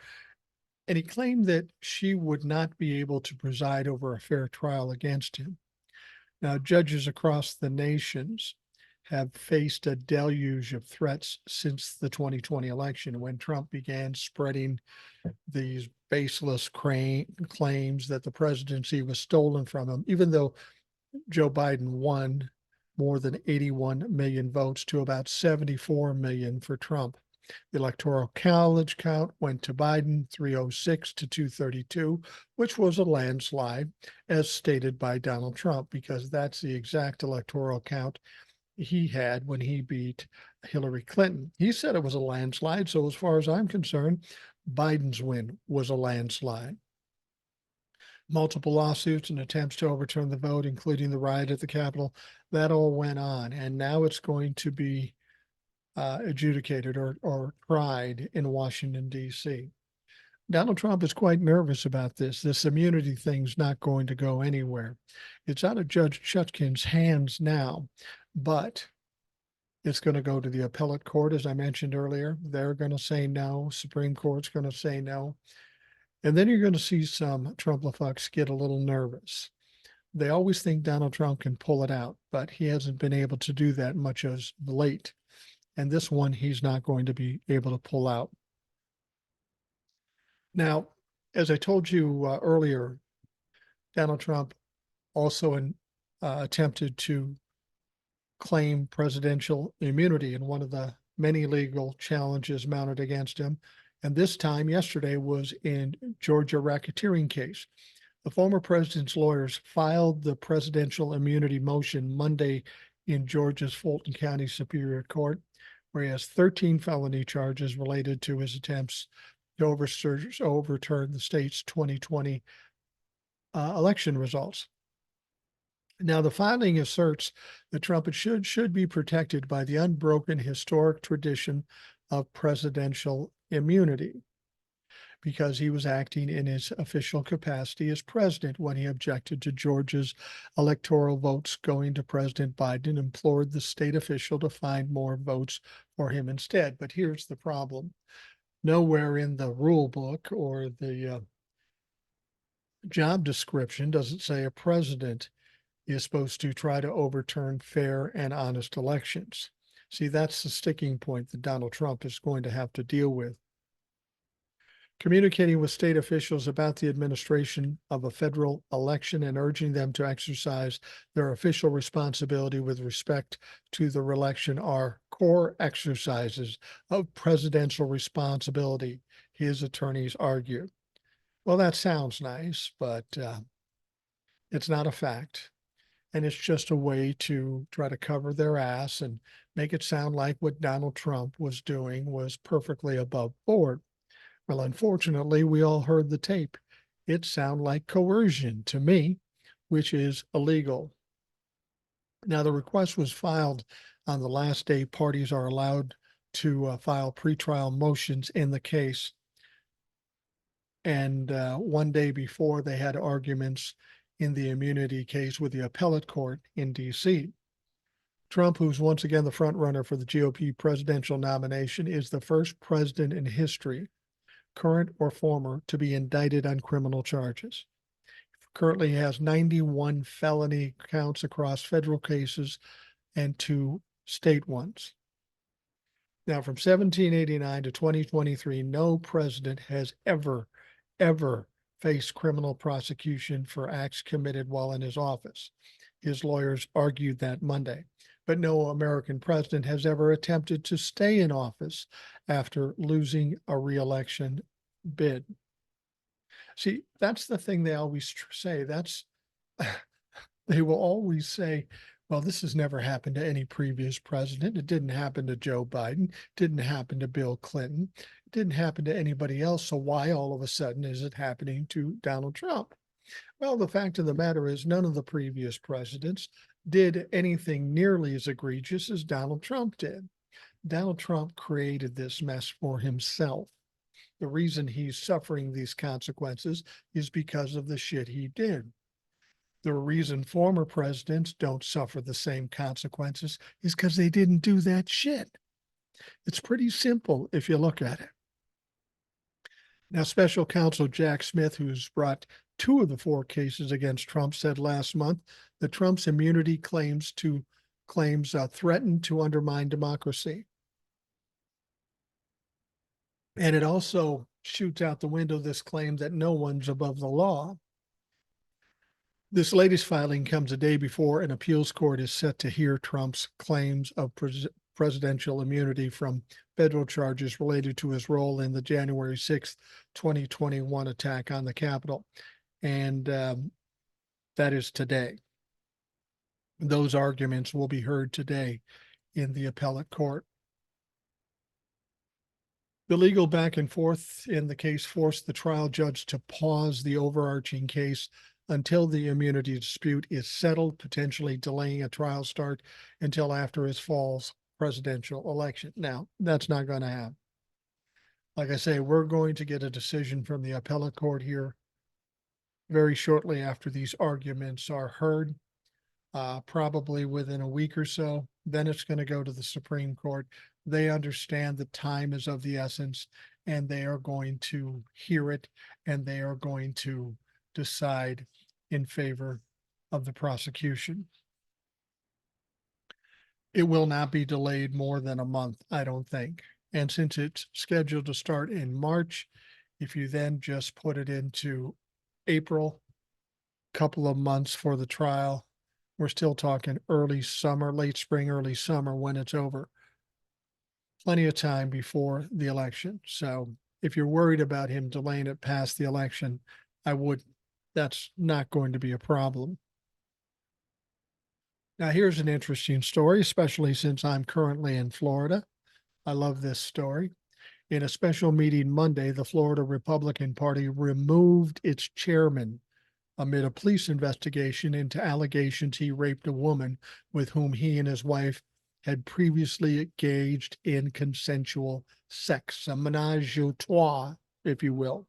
and he claimed that she would not be able to preside over a fair trial against him. Now, judges across the nations have faced a deluge of threats since the 2020 election when Trump began spreading these baseless claims that the presidency was stolen from him, even though Joe Biden won more than 81 million votes to about 74 million for Trump. The Electoral College count went to Biden 306 to 232, which was a landslide, as stated by Donald Trump, because that's the exact electoral count he had when he beat Hillary Clinton. He said it was a landslide. So as far as I'm concerned, Biden's win was a landslide. Multiple lawsuits and attempts to overturn the vote, including the riot at the Capitol, that all went on. And now it's going to be adjudicated or tried in Washington, D.C. Donald Trump is quite nervous about this. This immunity thing's not going to go anywhere. It's out of Judge Chutkan's hands now, but it's going to go to the appellate court, as I mentioned earlier. They're going to say no. Supreme Court's going to say no. And then you're going to see some Trump-a-fucks get a little nervous. They always think Donald Trump can pull it out, but he hasn't been able to do that much as of late. And this one, he's not going to be able to pull out. Now, as I told you earlier, Donald Trump also attempted to claim presidential immunity in one of the many legal challenges mounted against him. And this time, yesterday, was in Georgia racketeering case. The former president's lawyers filed the presidential immunity motion Monday in Georgia's Fulton County Superior Court, where he has 13 felony charges related to his attempts to overturn the state's 2020 election results. Now, the filing asserts that Trump should be protected by the unbroken historic tradition of presidential immunity because he was acting in his official capacity as president when he objected to Georgia's electoral votes going to President Biden and implored the state official to find more votes for him instead. But here's the problem. Nowhere in the rule book or the job description does it say a president is supposed to try to overturn fair and honest elections. See, that's the sticking point that Donald Trump is going to have to deal with. Communicating with state officials about the administration of a federal election and urging them to exercise their official responsibility with respect to the election are core exercises of presidential responsibility, his attorneys argue. Well, that sounds nice, but it's not a fact. And it's just a way to try to cover their ass and make it sound like what Donald Trump was doing was perfectly above board. Well, unfortunately, we all heard the tape. It sounded like coercion to me, which is illegal. Now, the request was filed on the last day parties are allowed to file pretrial motions in the case. And one day before, they had arguments in the immunity case with the appellate court in DC. Trump, who's once again the front runner for the GOP presidential nomination, is the first president in history, current or former, to be indicted on criminal charges. Currently, he has 91 felony counts across federal cases and 2 state ones. Now, from 1789 to 2023, no president has ever faced criminal prosecution for acts committed while in his office. His lawyers argued that Monday. But no American president has ever attempted to stay in office after losing a re-election bid. See, that's the thing they always say. They will always say, well, this has never happened to any previous president. It didn't happen to Joe Biden. It didn't happen to Bill Clinton. It didn't happen to anybody else. So why all of a sudden is it happening to Donald Trump? Well, the fact of the matter is none of the previous presidents did anything nearly as egregious as Donald Trump did. Donald Trump created this mess for himself. The reason he's suffering these consequences is because of the shit he did. The reason former presidents don't suffer the same consequences is because they didn't do that shit. It's pretty simple if you look at it. Now, special counsel Jack Smith, who's brought 2 of the 4 cases against Trump, said last month that Trump's immunity claims threaten to undermine democracy. And it also shoots out the window this claim that no one's above the law. This latest filing comes a day before an appeals court is set to hear Trump's claims of presidential immunity from federal charges related to his role in the January 6th, 2021 attack on the Capitol. And that is today. Those arguments will be heard today in the appellate court. The legal back and forth in the case forced the trial judge to pause the overarching case until the immunity dispute is settled, potentially delaying a trial start until after his fall's presidential election. Now, that's not going to happen. Like I say, we're going to get a decision from the appellate court here very shortly after these arguments are heard, probably within a week or so. Then it's going to go to the Supreme Court. They understand that time is of the essence, and they are going to hear it, and they are going to decide in favor of the prosecution. It will not be delayed more than a month, I don't think. And since it's scheduled to start in March, if you then just put it into April, couple of months for the trial, we're still talking early summer, late spring, early summer when it's over. Plenty of time before the election. So if you're worried about him delaying it past the election, I wouldn't. That's not going to be a problem. Now, here's an interesting story, especially since I'm currently in Florida. I love this story. In a special meeting Monday, the Florida Republican Party removed its chairman amid a police investigation into allegations he raped a woman with whom he and his wife had previously engaged in consensual sex, a menage a trois, if you will.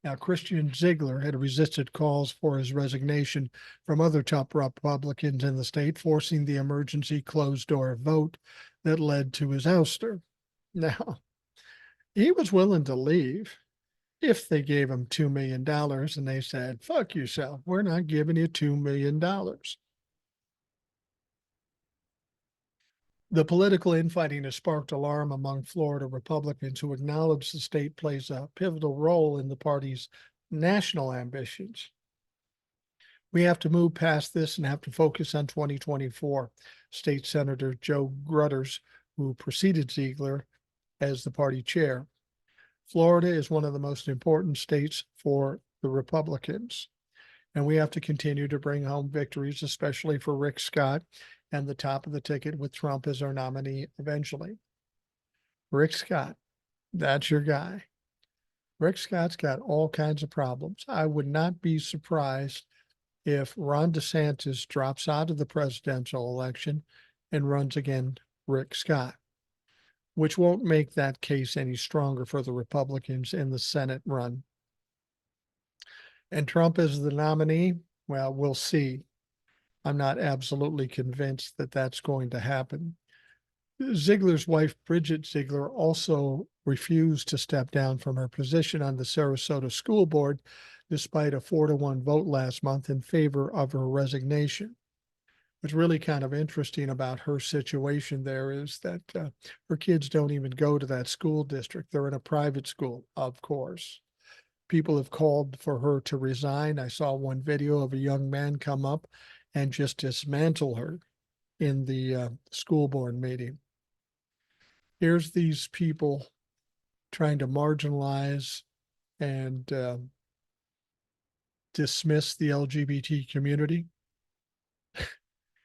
Now, Christian Ziegler had resisted calls for his resignation from other top Republicans in the state, forcing the emergency closed-door vote that led to his ouster. Now, he was willing to leave if they gave him $2 million and they said, fuck yourself, we're not giving you $2 million. The political infighting has sparked alarm among Florida Republicans who acknowledge the state plays a pivotal role in the party's national ambitions. We have to move past this and have to focus on 2024. State Senator Joe Grutters, who preceded Ziegler as the party chair. Florida is one of the most important states for the Republicans, and we have to continue to bring home victories, especially for Rick Scott and the top of the ticket with Trump as our nominee eventually. Rick Scott, that's your guy. Rick Scott's got all kinds of problems. I would not be surprised if Ron DeSantis drops out of the presidential election and runs against Rick Scott, which won't make that case any stronger for the Republicans in the Senate run. And Trump as the nominee, well, we'll see. I'm not absolutely convinced that that's going to happen. Ziegler's wife, Bridget Ziegler, also refused to step down from her position on the Sarasota School Board, despite a 4-1 vote last month in favor of her resignation. What's really kind of interesting about her situation there is that her kids don't even go to that school district. They're in a private school, of course. People have called for her to resign. I saw one video of a young man come up and just dismantle her in the school board meeting. Here's these people trying to marginalize and dismiss the LGBT community,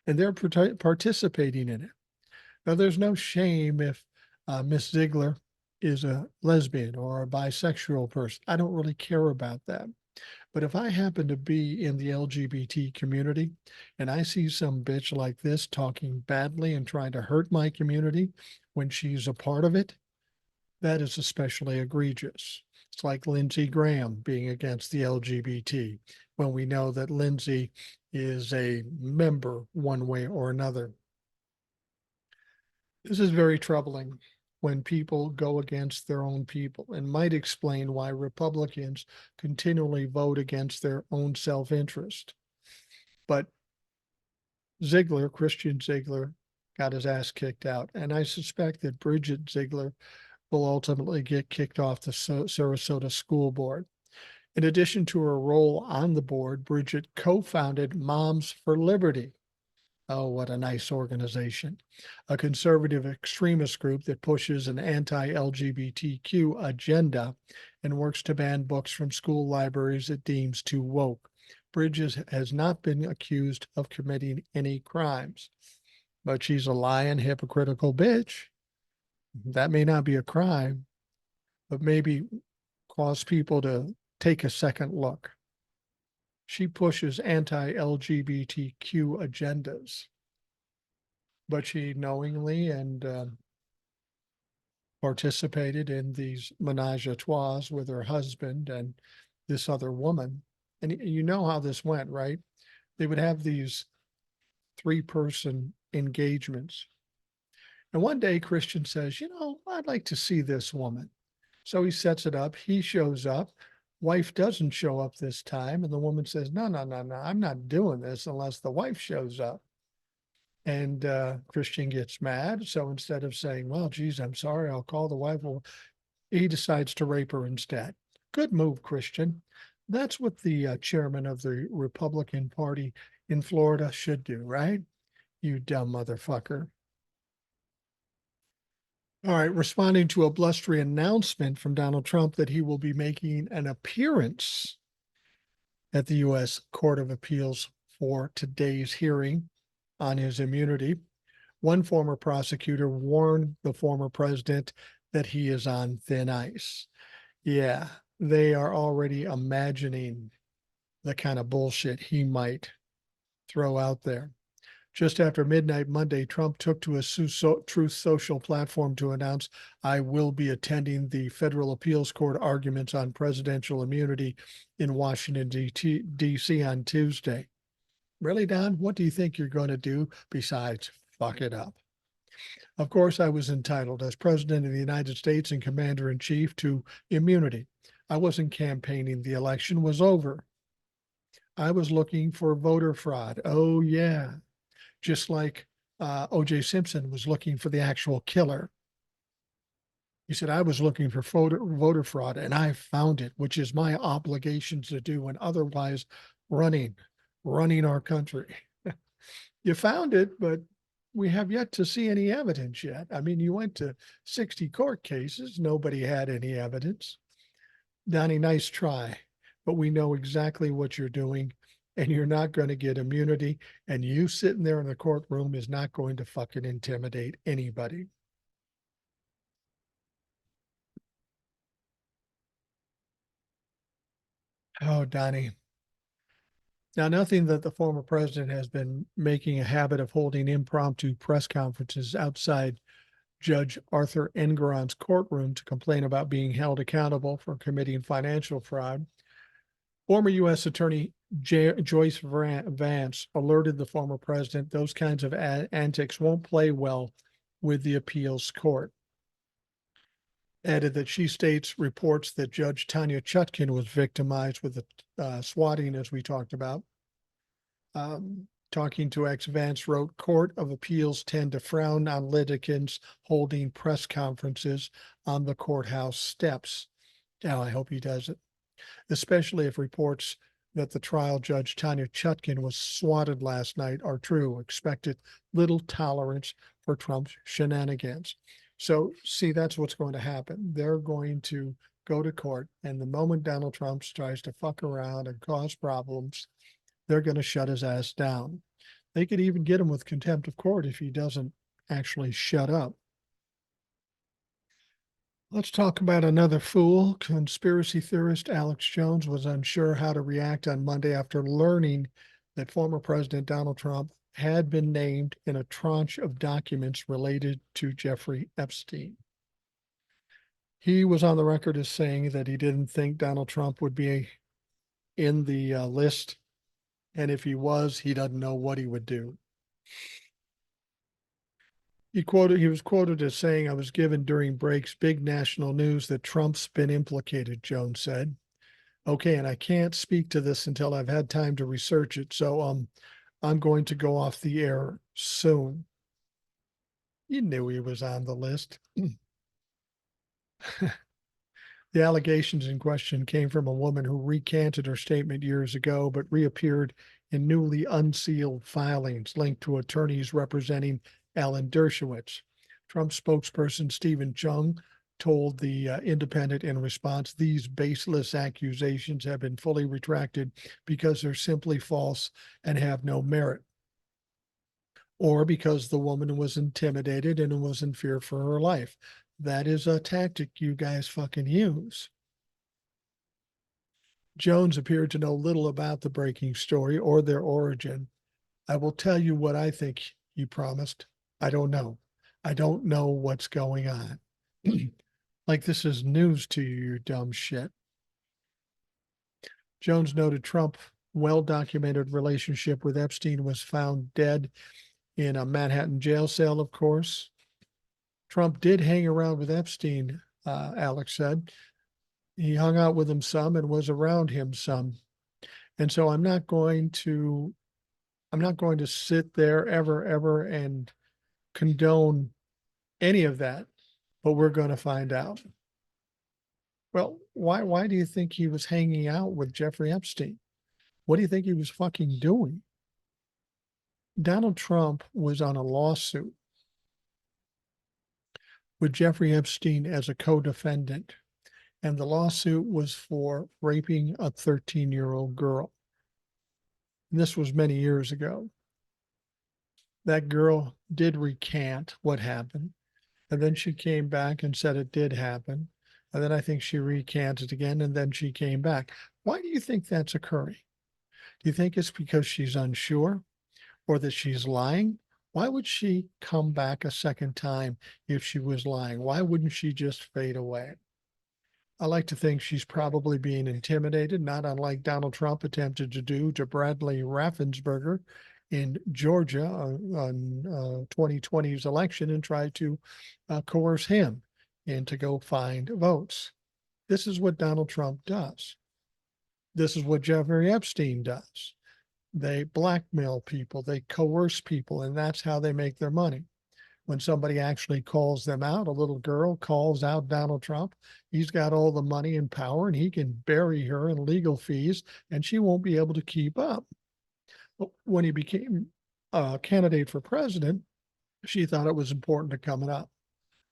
and they're participating in it. Now, there's no shame if Miss Ziegler is a lesbian or a bisexual person. I don't really care about that. But if I happen to be in the LGBT community and I see some bitch like this talking badly and trying to hurt my community when she's a part of it, that is especially egregious. It's like Lindsey Graham being against the LGBT when we know that Lindsey is a member one way or another. This is very troubling when people go against their own people, and might explain why Republicans continually vote against their own self-interest. But Ziegler, Christian Ziegler, got his ass kicked out, and I suspect that Bridget Ziegler will ultimately get kicked off the Sarasota School Board. In addition to her role on the board, Bridget co-founded Moms for Liberty. Oh, what a nice organization. A conservative extremist group that pushes an anti-LGBTQ agenda and works to ban books from school libraries it deems too woke. Bridges has not been accused of committing any crimes, but she's a lying, hypocritical bitch. That may not be a crime, but maybe cause people to take a second look. She pushes anti-LGBTQ agendas, but she knowingly and participated in these menage a trois with her husband and this other woman. And you know how this went, right? They would have these 3-person engagements. And one day Christian says, I'd like to see this woman. So he sets it up. He shows up. Wife doesn't show up this time. And the woman says, no, I'm not doing this unless the wife shows up. And Christian gets mad. So instead of saying, well, geez, I'm sorry, I'll call the wife, he decides to rape her instead. Good move, Christian. That's what the chairman of the Republican Party in Florida should do, right? You dumb motherfucker. All right, responding to a blustery announcement from Donald Trump that he will be making an appearance at the U.S. Court of Appeals for today's hearing on his immunity, one former prosecutor warned the former president that he is on thin ice. Yeah, they are already imagining the kind of bullshit he might throw out there. Just after midnight Monday, Trump took to his Truth Social platform to announce, I will be attending the federal appeals court arguments on presidential immunity in Washington, D.C. on Tuesday. Really, Don? What do you think you're going to do besides fuck it up? Of course, I was entitled as president of the United States and commander in chief to immunity. I wasn't campaigning. The election was over. I was looking for voter fraud. Oh, yeah. Just like O.J. Simpson was looking for the actual killer. He said, I was looking for voter fraud and I found it, which is my obligation to do and otherwise running our country. You found it, but we have yet to see any evidence yet. I mean, you went to 60 court cases. Nobody had any evidence. Donny, nice try, but we know exactly what you're doing and you're not going to get immunity. And you sitting there in the courtroom is not going to fucking intimidate anybody. Oh, Donny. Now, nothing that the former president has been making a habit of holding impromptu press conferences outside Judge Arthur Engoron's courtroom to complain about being held accountable for committing financial fraud. Former U.S. Attorney Joyce Vance alerted the former president those kinds of antics won't play well with the appeals court. Added that she states reports that Judge Tanya Chutkin was victimized with the swatting, as we talked about. Talking to Vance wrote, Court of Appeals tend to frown on litigants holding press conferences on the courthouse steps. Now, I hope he does it, especially if reports that the trial judge Tanya Chutkin was swatted last night are true. Expected little tolerance for Trump's shenanigans. So, see, that's what's going to happen. They're going to go to court, and the moment Donald Trump tries to fuck around and cause problems, they're going to shut his ass down. They could even get him with contempt of court if he doesn't actually shut up. Let's talk about another fool. Conspiracy theorist Alex Jones was unsure how to react on Monday after learning that former President Donald Trump had been named in a tranche of documents related to Jeffrey Epstein. He was on the record as saying that he didn't think Donald Trump would be in the list, and if he was, he doesn't know what he would do. He was quoted as saying, I was given during breaks big national news that Trump's been implicated, Jones said. Okay, and I can't speak to this until I've had time to research it, so I'm going to go off the air soon. You knew he was on the list. The allegations in question came from a woman who recanted her statement years ago, but reappeared in newly unsealed filings linked to attorneys representing Alan Dershowitz. Trump spokesperson Stephen Chung told the Independent in response, these baseless accusations have been fully retracted because they're simply false and have no merit. Or because the woman was intimidated and was in fear for her life. That is a tactic you guys fucking use. Jones appeared to know little about the breaking story or their origin. I will tell you what I think, he promised. I don't know. I don't know what's going on. Like this is news to you, you dumb shit. Jones noted Trump's well-documented relationship with Epstein was found dead in a Manhattan jail cell, of course. Trump did hang around with Epstein, Alex said. He hung out with him some and was around him some. And so I'm not going to sit there ever and condone any of that, but we're going to find out. Well, why do you think he was hanging out with Jeffrey Epstein? What do you think he was fucking doing? Donald Trump was on a lawsuit with Jeffrey Epstein as a co-defendant, and the lawsuit was for raping a 13-year-old girl. And this was many years ago. That girl did recant what happened, and then she came back and said it did happen. And then I think she recanted again, and then she came back. Why do you think that's occurring? Do you think it's because she's unsure or that she's lying? Why would she come back a second time if she was lying? Why wouldn't she just fade away? I like to think she's probably being intimidated, not unlike Donald Trump attempted to do to Bradley Raffensperger in Georgia on 2020's election and tried to coerce him and to go find votes. This is what Donald Trump does. This is what Jeffrey Epstein does. They blackmail people, they coerce people, and that's how they make their money. When somebody actually calls them out, a little girl calls out Donald Trump, he's got all the money and power, and he can bury her in legal fees, and she won't be able to keep up. But when he became a candidate for president, she thought it was important to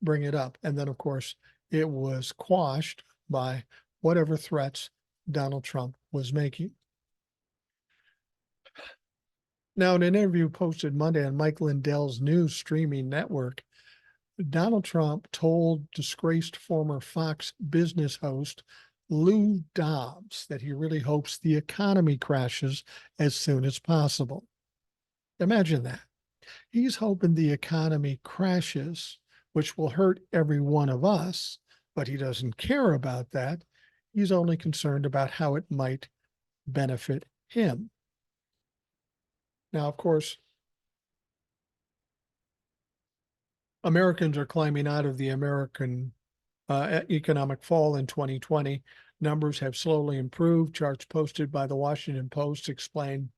bring it up. And then, of course, it was quashed by whatever threats Donald Trump was making. Now, in an interview posted Monday on Mike Lindell's news streaming network, Donald Trump told disgraced former Fox business host Lou Dobbs that he really hopes the economy crashes as soon as possible. Imagine that. He's hoping the economy crashes, which will hurt every one of us, but he doesn't care about that. He's only concerned about how it might benefit him. Now, of course, Americans are climbing out of the American economic fall in 2020. Numbers have slowly improved. Charts posted by the Washington Post explain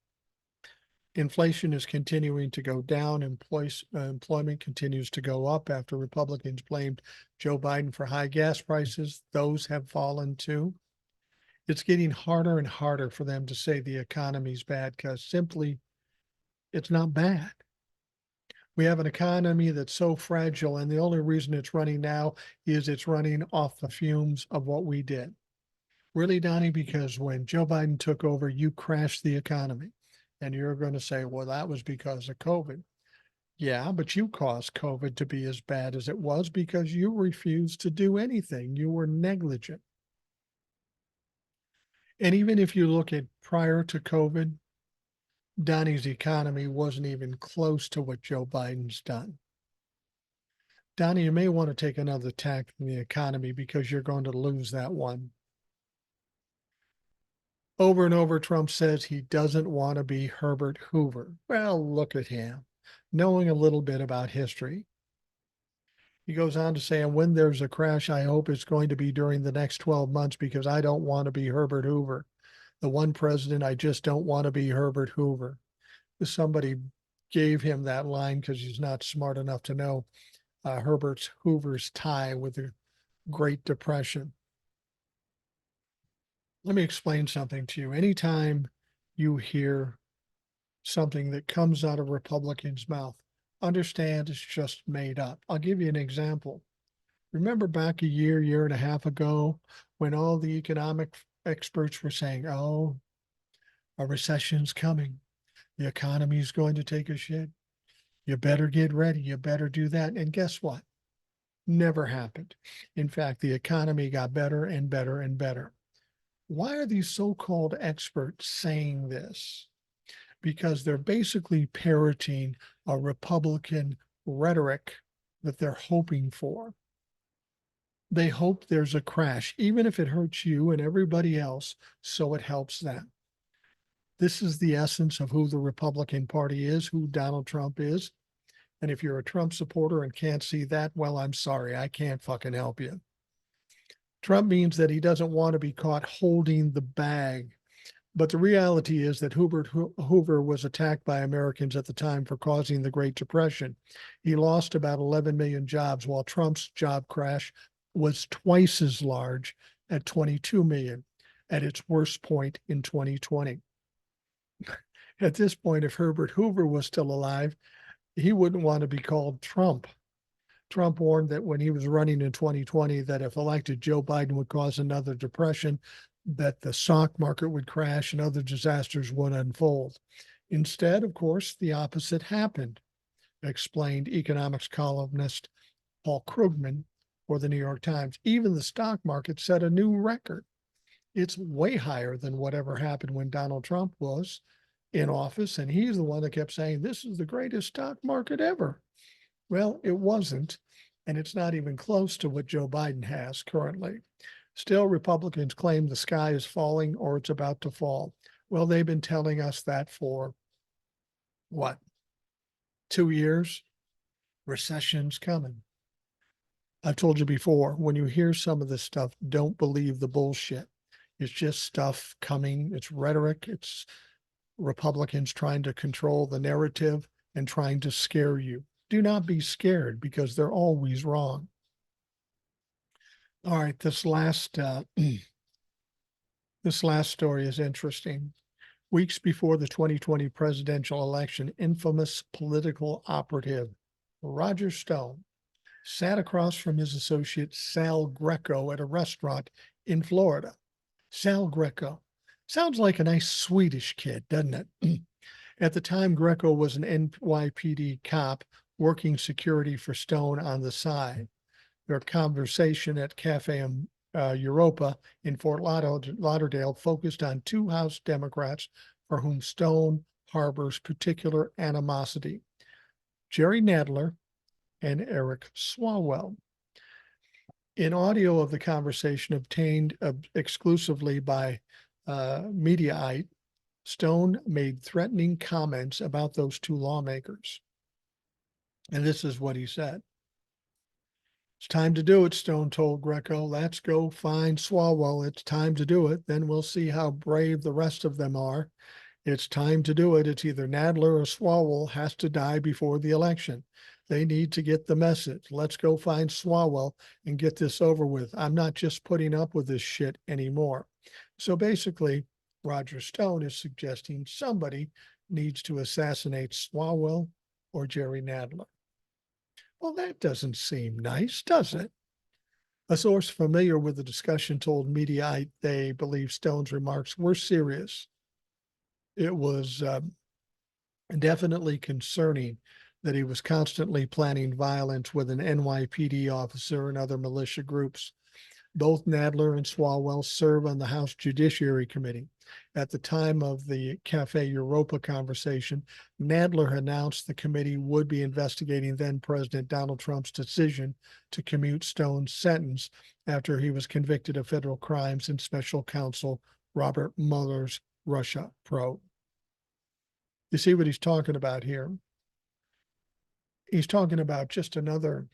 inflation is continuing to go down. Employment continues to go up after Republicans blamed Joe Biden for high gas prices. Those have fallen too. It's getting harder and harder for them to say the economy's bad because simply it's not bad. We have an economy that's so fragile, and the only reason it's running now is it's running off the fumes of what we did. Really, Donny, because when Joe Biden took over, you crashed the economy. And you're going to say, well, that was because of COVID. Yeah, but you caused COVID to be as bad as it was because you refused to do anything. You were negligent. And even if you look at prior to COVID, Donny's economy wasn't even close to what Joe Biden's done. Donny, you may want to take another tack in the economy because you're going to lose that one. Over and over, Trump says he doesn't want to be Herbert Hoover. Well, look at him, knowing a little bit about history. He goes on to say, and when there's a crash, I hope it's going to be during the next 12 months because I don't want to be Herbert Hoover. The one president, I just don't want to be Herbert Hoover. Somebody gave him that line because he's not smart enough to know Herbert Hoover's tie with the Great Depression. Let me explain something to you. Anytime you hear something that comes out of Republicans' mouth, understand it's just made up. I'll give you an example. Remember back a year and a half ago, when all the economic experts were saying, oh, a recession's coming. The economy is going to take a shit. You better get ready. You better do that. And guess what? Never happened. In fact, the economy got better and better and better. Why are these so-called experts saying this? Because they're basically parroting a Republican rhetoric that they're hoping for. They hope there's a crash, even if it hurts you and everybody else, so it helps them. This is the essence of who the Republican Party is, who Donald Trump is. And if you're a Trump supporter and can't see that, well, I'm sorry, I can't fucking help you. Trump means that he doesn't want to be caught holding the bag. But the reality is that Hoover was attacked by Americans at the time for causing the Great Depression. He lost about 11 million jobs, while Trump's job crash was twice as large at 22 million at its worst point in 2020. At this point, if Herbert Hoover was still alive, he wouldn't want to be called Trump. Trump warned that when he was running in 2020, that if elected, Joe Biden would cause another depression, that the stock market would crash and other disasters would unfold. Instead, of course, the opposite happened, explained economics columnist Paul Krugman for the New York Times. Even the stock market set a new record. It's way higher than whatever happened when Donald Trump was in office, and he's the one that kept saying, this is the greatest stock market ever. Well, it wasn't, and it's not even close to what Joe Biden has currently. Still, Republicans claim the sky is falling or it's about to fall. Well, they've been telling us that for, what, 2 years? Recession's coming. I've told you before, when you hear some of this stuff, don't believe the bullshit. It's just stuff coming. It's rhetoric. It's Republicans trying to control the narrative and trying to scare you. Do not be scared, because they're always wrong. All right, this last story is interesting. Weeks before the 2020 presidential election, infamous political operative Roger Stone sat across from his associate Sal Greco at a restaurant in Florida. Sal Greco sounds like a nice Swedish kid, doesn't it? At the time, Greco was an NYPD cop working security for Stone on the side. Their conversation at Cafe Europa in Fort Lauderdale focused on two House Democrats for whom Stone harbors particular animosity: Jerry Nadler and Eric Swalwell. In audio of the conversation obtained exclusively by Mediaite, Stone made threatening comments about those two lawmakers. And this is what he said. It's time to do it, Stone told Greco. Let's go find Swalwell. It's time to do it. Then we'll see how brave the rest of them are. It's time to do it. It's either Nadler or Swalwell has to die before the election. They need to get the message. Let's go find Swalwell and get this over with. I'm not just putting up with this shit anymore. So basically, Roger Stone is suggesting somebody needs to assassinate Swalwell or Jerry Nadler. Well, that doesn't seem nice, does it? A source familiar with the discussion told Mediaite they believe Stone's remarks were serious. It was definitely concerning that he was constantly planning violence with an NYPD officer and other militia groups. Both Nadler and Swalwell serve on the House Judiciary Committee. At the time of the Cafe Europa conversation, Nadler announced the committee would be investigating then-President Donald Trump's decision to commute Stone's sentence after he was convicted of federal crimes in special counsel Robert Mueller's Russia probe. You see what he's talking about here? He's talking about just another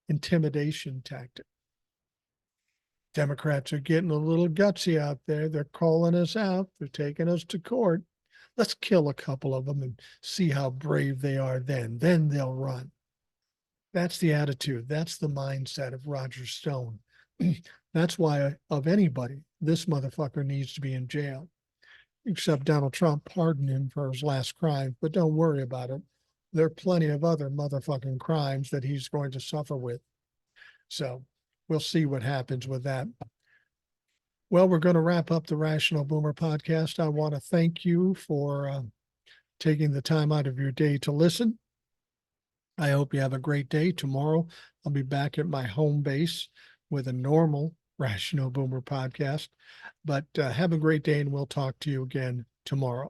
intimidation tactic. Democrats are getting a little gutsy out there. They're calling us out. They're taking us to court. Let's kill a couple of them and see how brave they are then. Then they'll run. That's the attitude. That's the mindset of Roger Stone. That's why, of anybody, this motherfucker needs to be in jail. Except Donald Trump pardoned him for his last crime, but don't worry about it. There are plenty of other motherfucking crimes that he's going to suffer with. So we'll see what happens with that. Well, we're going to wrap up the Rational Boomer podcast. I want to thank you for taking the time out of your day to listen. I hope you have a great day. Tomorrow, I'll be back at my home base with a normal Rational Boomer podcast. But have a great day, and we'll talk to you again tomorrow.